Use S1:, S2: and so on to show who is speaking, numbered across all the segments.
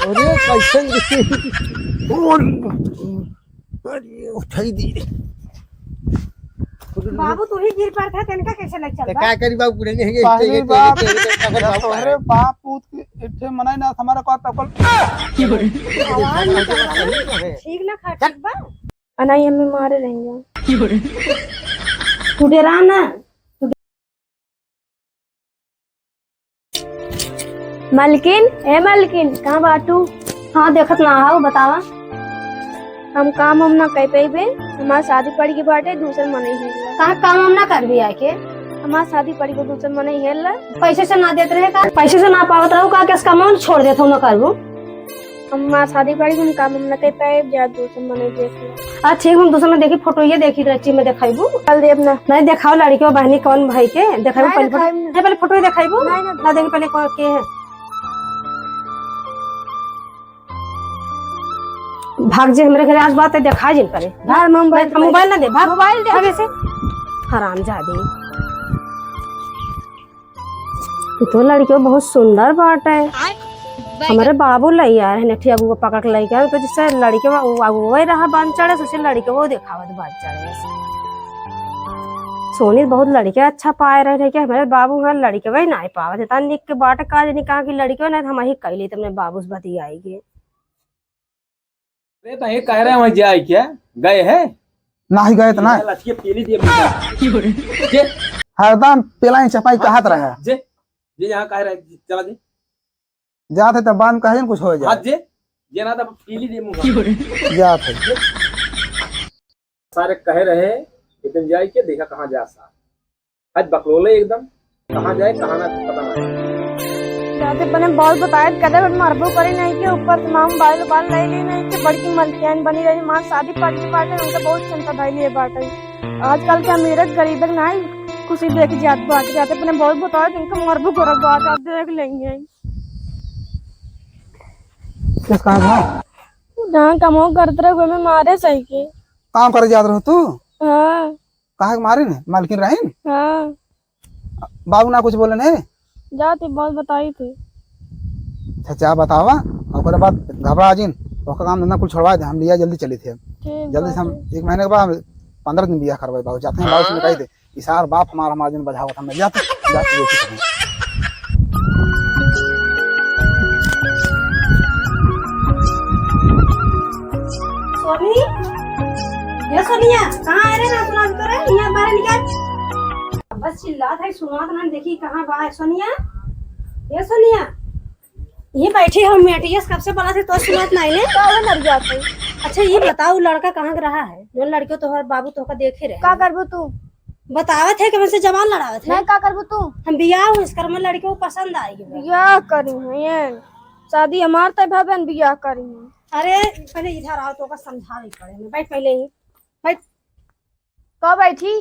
S1: अरे कैसे उठाई दी
S2: बाबू तू ही गिर पड़ता तनका कैसे लग चल
S1: क्या करी बाबू पूरे नहीं है
S3: अरे बाप पूत के इठे मनाई ना हमारा का तकल
S2: ठीक ना खा ठीक बा अनाई हमें मारे रहेंगे तू डरा ना
S4: मलकिन ए मलकिन कहाँ बाटू?
S2: हाँ देखत ना आओ बतावा
S4: हम काम हम ना कह पेबे, हमार शादी पड़ी के बाटे दूसर मन ही हेल।
S2: कहाँ काम हम ना कर भी आके
S4: हमार शादी पड़ी को दूसर मन ही हेल।
S2: पैसे से ना देते रहे का पैसे से ना पावत रहू का किस काम छोड़ देता हूँ ना करबू
S4: हमार शादी पड़ी को काम हम ना कह पाए जा दूसर मन ही देख ले।
S2: अच्छा ठीक हम दूसरा में देखी फोटो ये देखी रची में देखाइबू
S4: कल देब ना
S2: नहीं देखाओ लड़की और बहनी कौन भाई के देखाइबू पहले फोटो ही देखाइबू ना देखी पहले कौन के है भाग जे हमरे घर आज बात है देखा जिन करे मोबाइल ना दे भाग मोबाइल दे आगे से हरामजादी तो लड़कियों बहुत सुंदर बात है हमारे बाबू लाई यार है नेठी अगू को पकड़ लाई क्या तो जिससे लड़के अगू वही रहा बांध चढ़े सोचे लड़के वो दिखावत बांध चढ़े सोनी बहुत लड़के अच्छा पाए रहे कि हमारे बाबू हमारे लड़के वही ना पावत इतना निक के बाट का निकाह की लड़के ना हम ही कैली तुमने बाबू से बती आएगी
S5: अरे तो ये कह रहे हैं वहाँ जाए क्या गए हैं
S3: ना ही गए तो ना
S5: लड़की पीली दिए जे
S3: हरदम पेलाई चपाई कहत रहे
S5: जे जे यहाँ कह रहे चला जी
S3: जाते तो बांध कहे कुछ हो जाए
S5: जे ना तो पीली दिए मुँह
S3: जाते
S5: सारे कह रहे एकदम जाए के देखा कहाँ जा सा आज बकलोले एकदम कहाँ जाए कहाँ ना पता नहीं
S4: जाते बने बहुत बताए कदे मरबो करे नहीं के ऊपर तमाम बाल बाल ले ले नहीं के बड़की मलकियान बनी रही मां शादी पार्टी बाटे उनका बहुत चिंता भइली है बाटे आजकल के अमीरत गरीब नहीं खुशी देख जात बाटे जाते बने बहुत बताए इनका मरबो करे बात आप देख लेंगे
S3: किस काम है
S4: जहां कमो करते रहे में मारे सही के
S3: काम करे जात रहो तू
S4: हां
S3: कहा मारे ने मालकिन रहीन
S4: हां
S3: बाबू ना कुछ बोले ने
S4: जाती बहुत बताई थी
S3: चाचा बतावा और बाद घबरा जिन ओका काम धंधा कुल छोड़वा दे हम लिया जल्दी चली थे जल्दी से हम 1 महीने के बाद 15 दिन बियाह करवाए बाबू जाते हैं बाबू से कह दे इसार बाप हमारा दिन बजावत हम जाते देखी
S2: सोनी ये सोनिया कहाँ आ रहे ना सुना करे यहाँ बाहर निकल बस चिल्लात है सुनात ना देखी कहाँ बा सोनिया ये सोनिया ये बैठी हो मेटियस कब से बोला थे तो सुनात नहीं ने
S4: का मर जाते।
S2: अच्छा ये बताओ लड़का कहाँ रहा है जो लड़के तो बाबू तो देखे रहे
S4: का करबू तू
S2: बतावत है कि हमसे जवान लड़ावत है
S4: नहीं का करबू तू
S2: हम बियाह हूँ इस कर्म लड़के को पसंद आएगी
S4: बियाह करी है ये शादी हमार तय भवन बियाह करी है।
S2: अरे पहले इधर आओ तो समझावे पड़े बैठ पहले ही बैठ
S4: कब बैठी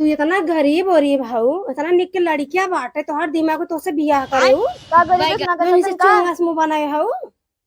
S2: तू इतना गरीब हो रही है भाऊ इतना निक के लड़कियां बाटे तो हर दिमाग तो से बियाह करे
S4: का गरीब ना करे से का
S2: चोंगस मुंह बनाए हऊ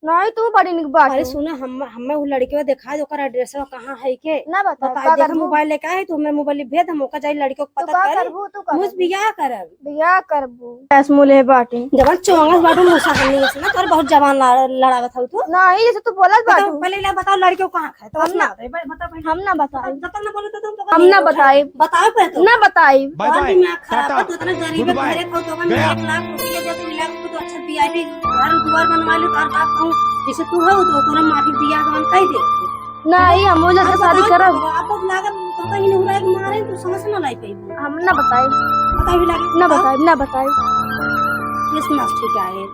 S4: नहीं तू बड़ी निक बात
S2: अरे सुना हमें वो लड़के को दिखा दो एड्रेस कहाँ है के
S4: ना बता
S2: बता देख मोबाइल लेके आए तो हमें मोबाइल भेज हम ओका जाई लड़के को पता कर
S4: करबू तू
S2: मुझ बियाह करब
S4: बियाह करबू ऐस मोले बाटी
S2: जवान चोंगस बाटू मुसा करनी है ना तोर बहुत जवान लड़ावत हऊ तू
S4: नहीं जैसे तू बोलत बाटू
S2: पहले ले बताओ लड़के को कहाँ है तो ना बता
S4: हम ना बताई
S2: बता ना बोले तो
S4: हम ना बताई
S2: बताओ पे तो
S4: ना बताई
S2: दिमाग खराब है तो इतना गरीब है घरे को तो 1 लाख रुपया दे तो मिला तो अच्छा वीआईपी घर द्वार बनवा ले तार बाप कहूं जैसे तू हो तो तोरा माफी बियाह गवन कह दे
S4: नहीं हम मुझे से शादी करब
S2: आप तो लागत तो कहीं नहीं उड़ा के मारे तू समझ ना लाई पाई
S4: हम ना बताई
S2: पता भी लगे
S4: ना बताई
S2: ये सुना ठीक है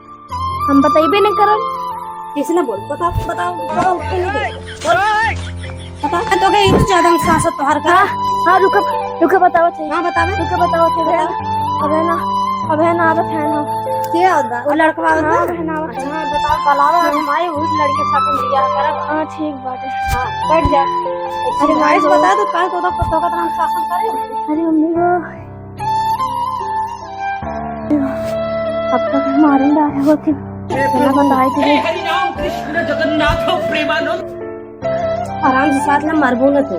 S4: हम बताइबे नहीं करब
S2: कैसे ना बोल बताओ पता तो के इस ज्यादा सांसत तोहर का
S4: हां रुक बताओ थे
S2: हां बतावे
S4: रुक बताओ थे अब है ना अब है ना
S2: क्या होता वो लड़का
S4: हां बहना
S2: हां बताओ पलावा हमारे उस लड़के के साथ बियाह करब
S4: हां ठीक बात है
S2: हां बैठ जा अरे भाई बता दो कल तो पता का हम शासन करे
S4: अरे मम्मी को अब तक मारे डाले होती ना बताई थी
S5: हरि नाम कृष्ण जगन्नाथ प्रेमानंद
S2: आराम से साथ में मरबो न तू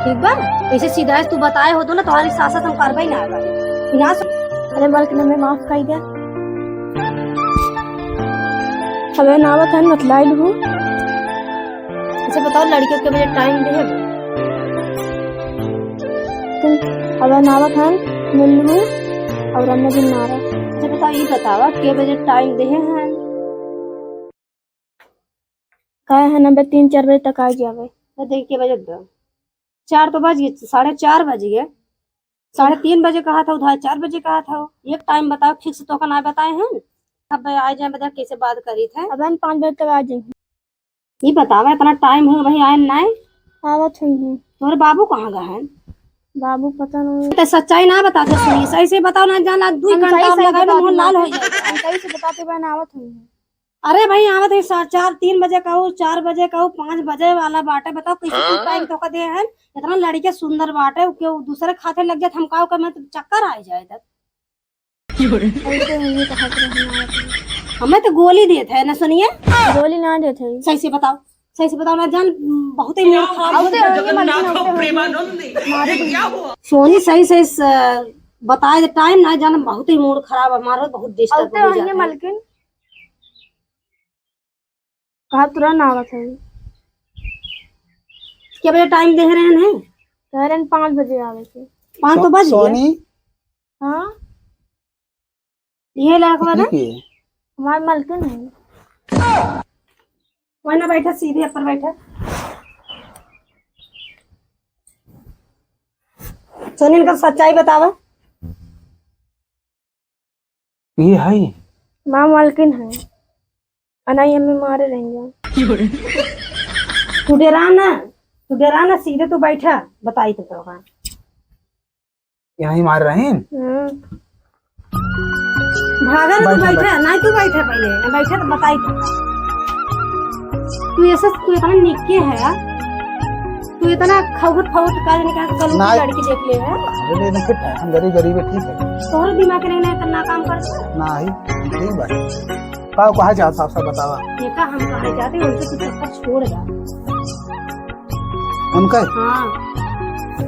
S2: ठीक बा ऐसे सीधा तू बताए हो तो ना तुम्हारी सासत हम करबई ना आगा ना
S4: अरे बल्कि मैं माफ कर दे हवे नावत है मतलाइल हूँ।
S2: अच्छा बताओ लड़कियों के बजे टाइम दे
S4: हवे नावत है मिल हूँ और अन्य दिन नारा।
S2: अच्छा बताओ ये बतावा के बजे टाइम दे हैं
S4: कहे है नब्बे 3-4 बजे तक आ जावे।
S2: तो देख के बजे दो 4 तो बज गए 4:30 बज गए 3:30 बजे कहा था उधर 4 बजे कहा था एक टाइम बताओ फिक्स तो का ना बताए हैं अब आ जाए बता कैसे बात करी थे
S4: अब 5 बजे तक आ जाएंगे।
S2: ये बतावा इतना टाइम है वही आए नहीं
S4: आवत हूँ।
S2: तुम्हारे बाबू कहाँ गए हैं
S4: बाबू पता नहीं।
S2: तो सच्चाई ना बताते सुनिए सही से बताओ ना जाना 2 घंटा और लगाए मुंह लाल हो जाए
S4: हम सही से बताते बहन आवत हूँ।
S2: अरे भाई आवत है 3 बजे कहूँ 4 बजे कहूँ 5 बजे वाला बाटे बताओ कैसे टाइम तो का दे हैं इतना लड़के सुंदर बाटे क्यों दूसरे खाते लग जाए हमकाओ का मैं तो चक्कर आ जाए तब
S4: ऐसे हुई तो हट रही
S2: हमें तो गोली देते है ना सुनिए
S4: गोली ना देते
S2: सही से बताओ ना जान बहुत ही मूड खराब हो सोनी सही बताए टाइम ना जान बहुत ही मूड खराब हमारा बहुत डिस्टर्ब हो जाता है
S4: मलकिन कहा तुरंत आवत है।
S2: क्या बजे टाइम दे रहे हैं
S4: कह रहे 5 बजे आवे थे।
S2: 5 तो बज गए
S3: सोनी
S4: हाँ
S2: ये लड़का ना
S4: हमारे मलकिन है
S2: वही ना बैठा सीधे ऊपर बैठा सोनी का सच्चाई बतावा
S3: ये है
S4: माँ मलकिन है अनाई हमें मारे रहेंगे।
S2: तू डरा ना सीधे तू बैठा बताई तो होगा
S3: यहीं मार रहे हैं।
S2: भागा ना तू बैठा नहीं तू बैठा पहले ना बैठा तो बताई तो तू इतना निक्के है तू इतना खौट काज निकाल कल लड़की देख ले है
S3: अरे नहीं फिट है हम गरीब है ठीक है
S2: तोहर दिमाग नहीं ना इतना काम करता
S3: नहीं ठीक बात का कहा चाहता साफ साफ बतावा
S2: ये का हम कहा जाते उनके तू चक्कर छोड़ जा
S3: उनका
S2: हाँ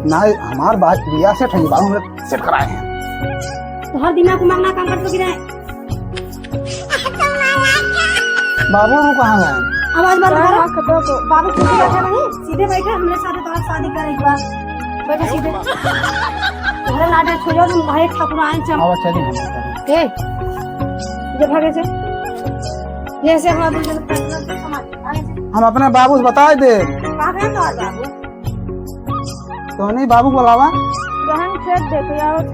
S3: ना हमार बात बिया सेट है बाबू हमने सेट कराए हैं
S2: तोहर दिमाग मांगना काम कर तो गिरा
S3: बाबू हम कहाँ गए
S2: आवाज बंद करो बाबू खुद बैठा नहीं सीधे बैठे हमरे साथ तो शादी करे एक बार बैठे सीधे तुम्हारे लाडे छोड़ो तुम भाई ठाकुर आए चल
S3: आवाज चली हम
S2: ए जे भागे से जैसे हम बोल आगे से
S3: हम अपने बाबू से बता दे
S2: कहां गए तो बाबू
S3: तो नहीं बाबू बुलावा
S4: बहन खेत देखो आवत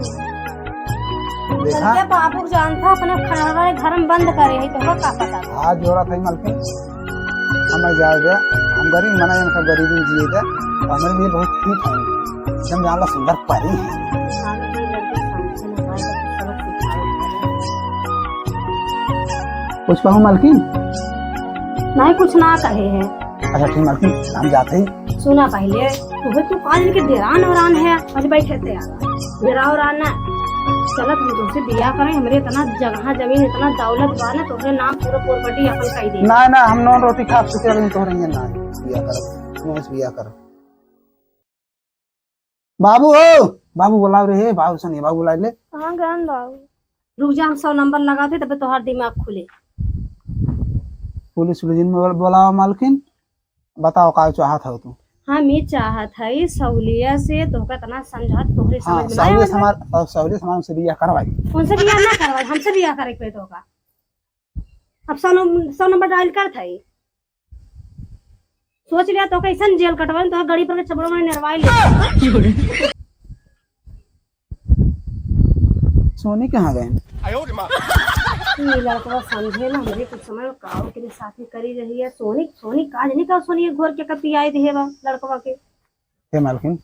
S3: देखा
S2: चल बाबू जानता अपने खाना घर में बंद करे है तो का पता
S3: हाथ जोड़ा था मलकिन हमें जाएगा हम गरीब मना हम गरीबी जिए थे तो हमारे लिए बहुत ठीक है एकदम जानला सुंदर परी है कुछ कहूँ मलकिन
S2: नहीं कुछ ना कहे है
S3: अच्छा ठीक मलकिन हम जाते ही
S2: सुना पहले तू काज के डेरान औरान है आज बैठे थे डेरा औरान ना चलत हम तुमसे बिया करें हमरे इतना जगह जमीन इतना दौलत बा ना तोहरे नाम पूरा प्रॉपर्टी अपन कही दे
S3: ना ना हम नॉन रोटी खा चुके हैं तो रही है ना बिया करो तुम इस बिया करो बाबू हो बाबू बुला रहे बाबू सुनिए बाबू बुला ले
S4: कहाँ गए बाबू
S2: रुक जा हम 100 नंबर लगाते तब तोहार दिमाग खुले
S3: पुलिस में बुलाओ मालकिन बताओ का चाहत हो तू
S2: हम ये चाहत है सहूलियत से तोहका इतना समझा तोहरे
S3: हाँ
S2: समझ में ना
S3: सहूलियत हमारे से बिया करवाई
S2: उनसे बिया ना करवाई हमसे बिया करे पे तोहका अब 100 नंबर डायल कर था सोच लिया तो कैसा जेल कटवाई तो गाड़ी पर चबड़ों में नरवाई ले
S3: सोनी कहाँ गए
S2: ये लड़का समझे ना मेरे कुछ समय काव के साथ में करी रही है सोनी काज नहीं कर सोनी घोर के कपी आए थे लड़कवा के
S3: हे मालकिन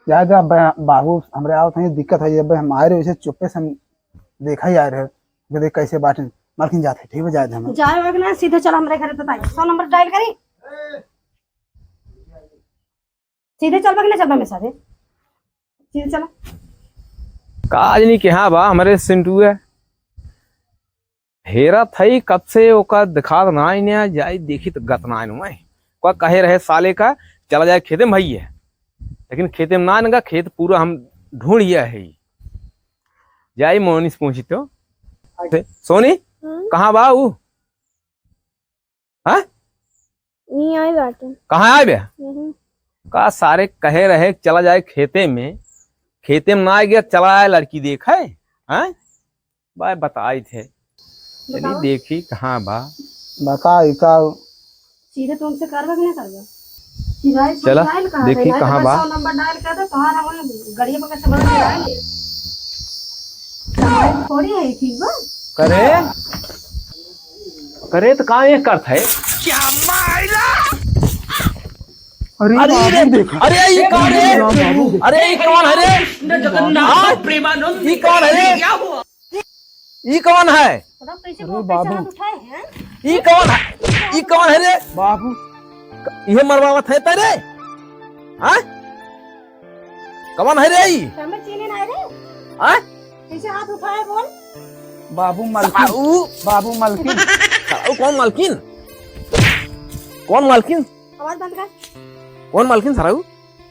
S3: याद अब बाबू हमरे आओ थे दिक्कत है जब हम आए रहे वैसे चुप्पे से हम देखा ही आ रहे देख कैसे बाटे मालकिन जाते ठीक है जाए हम
S2: जाए ना सीधे चला हमारे घर बताइए 100 नंबर डायल करी सीधे चल बगने चल मेरे साथ सीधे चला
S5: काज नहीं के हाँ बा हमारे सिंटू है हेरा थई कब से ओका दिखा ना इन्हें जाए देखी तो गत ना मैं कोई कहे रहे साले का चला जाए खेते में भाई है लेकिन खेते में ना इनका खेत पूरा हम ढूंढिया है जाए मोहनी से पहुंची तो सोनी कहाँ बा हाँ
S4: नहीं आई बाटे।
S5: कहाँ आए बे?
S4: नहीं।
S5: का सारे कहे रहे चला जाए खेते में ना आ गया, चला आए लड़की देखा है। हाँ भाई बताए थे, चलिए
S2: बताओ।
S5: देखी कहाँ बा।
S3: बता इका
S2: सीधे तुमसे करवा कि नहीं करवा? सीधा ही
S5: चला,
S2: डायल करा
S5: देखी
S2: दे,
S5: कहाँ
S2: बस
S5: बा।
S2: 100 नंबर डायल कर दे, तुम्हारा वही गड़िया पकड़ से बड़ा डायल है। थोड़ी है ठीक बा।
S5: करे तो कहाँ एक करता है।
S3: अरे बाबू देखा।
S5: अरे ये कौन है? अरे ये कौन है रे? जगन्नाथ प्रेमानंद ये कौन है रे? ये कौन है?
S2: बताओ कैसे
S3: अरे
S2: वो
S3: बाबू।
S2: पैसे हाथ उठाए हैं?
S5: ये कौन है? ये कौन है रे?
S3: बाबू
S5: ये मरवावत है तेरे? हाँ कौन है रे? ये
S2: हमें चीनी ना रे,
S5: हाँ
S2: कैसे हाथ उठाए बोल?
S3: बाबू मलकिन। बाबू मलकिन।
S5: कौन मालकिन? कौन मालकिन?
S2: आवाज बंद कर।
S5: कौन मालकिन सराऊ?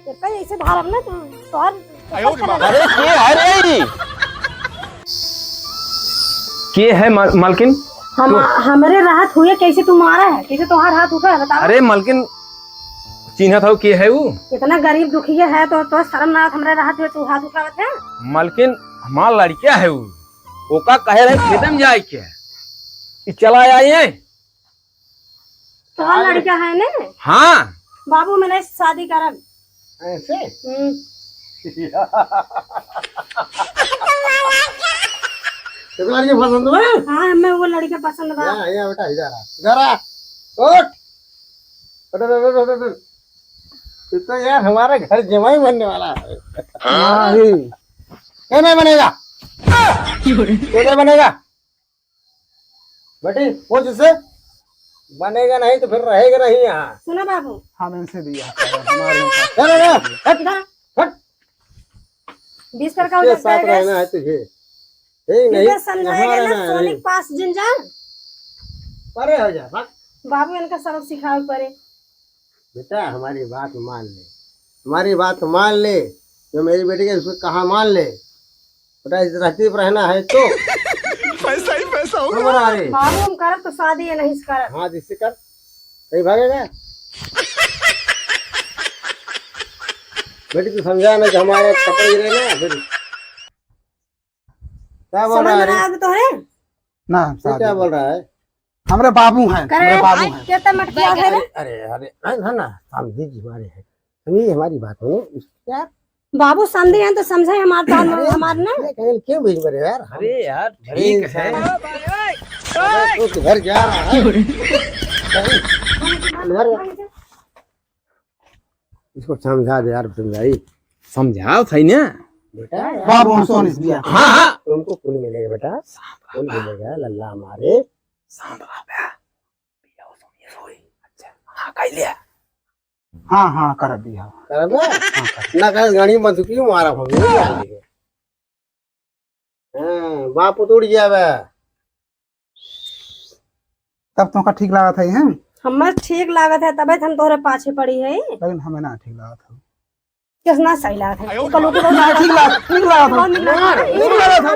S2: तेरे ऐसे धारब ना तुम तो और
S5: अरे के है रे? के है मालकिन?
S2: हम हमारे राहत हुए कैसे तुम्हारा है, कैसे तुम्हारा हाथ उठा है बताओ?
S5: अरे मालकिन चिन्ह था के है वो?
S2: इतना गरीब दुखी है तो शर्म ना आत हमारे राहत हुए तू हाथ उठावत है?
S5: मालकिन हमार लड़किया है वो, ओका कहे रहे खेत में जाए के चला आई है।
S2: तो लड़का है ने
S5: हाँ
S2: बाबू मैंने शादी करब
S1: ऐसे तो लड़की पसंद हुआ?
S2: हाँ हमें वो लड़का पसंद बा।
S1: यहाँ बेटा इधर आ उठ। तू तो यार हमारा घर जमाई बनने वाला है।
S3: नहीं
S1: क्यों नहीं बनेगा? क्यों नहीं बनेगा? बेटी पूछ उससे, बनेगा नहीं तो फिर रहेगा नहीं यहाँ।
S2: सुना बाबू,
S3: हम इनसे दिया हमारे
S1: चलो ना, हट,
S2: इधर
S1: हट।
S2: 20 कर का
S1: के साथ रहना है तुझे, ठीक नहीं?
S2: इधर समझाएगा
S1: यहाँ
S2: ना
S1: रहना
S2: सोनी
S1: है।
S2: के पास जिन जा।
S1: परे हो जा भाग।
S2: बाबू इनका सबक सिखाओ पड़े।
S1: बेटा हमारी बात मान ले, हमारी बात मान ले। जो मेरी बेटी के उसको कहा मान ले बेटा, इस रहती पर रहना है तो पैसा ही पैसा होगा।
S2: बाबू हम करब तो शादी है नहीं करब।
S1: हाँ जिससे कर कहीं भागेगा। बेटी तू समझा ना कि हमारे कपड़े गिरे ना फिर क्या बोल
S2: समझ
S1: रहा है
S2: में
S1: रे?
S2: आया तो है
S3: ना
S1: ये क्या बोल रहा है?
S3: हमारे बाबू हैं,
S2: करे
S3: हमारे बाबू हैं।
S2: कितना मटकिया है रे?
S1: अरे अरे ना ना समझी जी हमारे है, समझी हमारी बात हो यार।
S2: बाबू समझे हैं तो समझे हमारे तो हमारे ना।
S1: कहीं क्यों भेज रहे यार?
S5: अरे यार ठीक है।
S1: तू घर जा रहा है घर, इसको समझा दे यार, समझाई
S5: समझाओ था ना
S1: बेटा।
S3: बाबू हम सोने से दिया।
S5: हाँ हाँ
S1: तुमको फूल मिलेगा बेटा, फूल मिलेगा लल्ला हमारे।
S3: हाँ हाँ कर दिया।
S1: कर ना ना कर गाड़ी में बंदूकी मारा हम हाँ बाप उड़ गया बे।
S3: तब तो का ठीक लगा था ये,
S2: हमारे ठीक लागत है तबे हम तोहरे पाछे पड़ी है।
S3: लेकिन हमें ना ठीक लगा था।
S2: किसना सही लागत है?
S3: ठीक लगा था, ठीक लगा था, ठीक लगा था,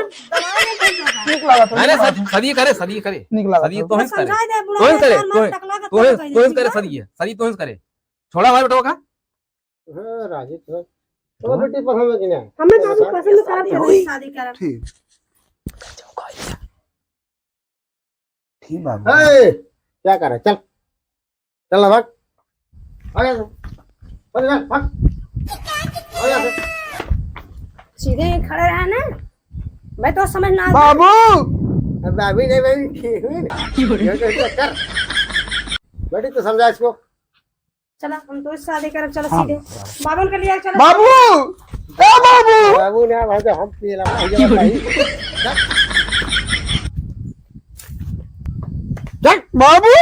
S3: ठीक लगा था।
S5: अरे सदी करे सदी करे
S3: ठीक लगा
S5: सदी
S3: था।
S5: तो हिंस करे
S2: समझाए दे बुढ़ा
S5: तोहिंस करे
S2: यार, मत टकला के
S5: तो हिंस करे सदी है सदी तो हिंस करे। छोड़ा हमारे बेटो का
S1: हाँ राजी तो बेटी पसंद है कि नहीं?
S2: हमें बाबू पसंद करब तो शादी करब।
S3: ठीक ठीक बाबू।
S1: ए, क्या कर रहा है? चल चल ना भाग, आ जा भाग आ जा।
S2: सीधे ही खड़े रहे ना भाई तो समझ ना आता।
S3: बाबू
S1: अब अभी नहीं भाई ठीक हुई ना ये कैसे कर बेटी तो समझा इसको।
S2: चला हम तो शादी करब। चलो सीधे बाबू के लिए चलो।
S3: बाबू ए बाबू
S1: बाबू ने भाई तो हम पी ला भाई
S3: बाबू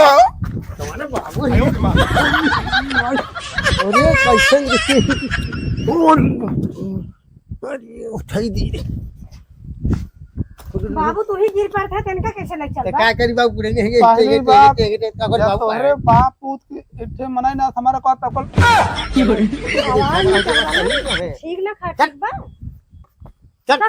S1: तुम्हारे बाबू है।
S3: अरे कैसे अरे उठाई दी रे।
S2: बाबू तू ही गिर पड़ता है इनका कैसे लग
S1: तो
S2: चल
S1: क्या करी बाबू पूरे नहीं
S3: पहली बात
S1: बाबू
S3: अरे बाप पूत के इट्ठे मनाई ना हमारा को तकल
S2: ठीक ना खा ठीक बा।
S1: चल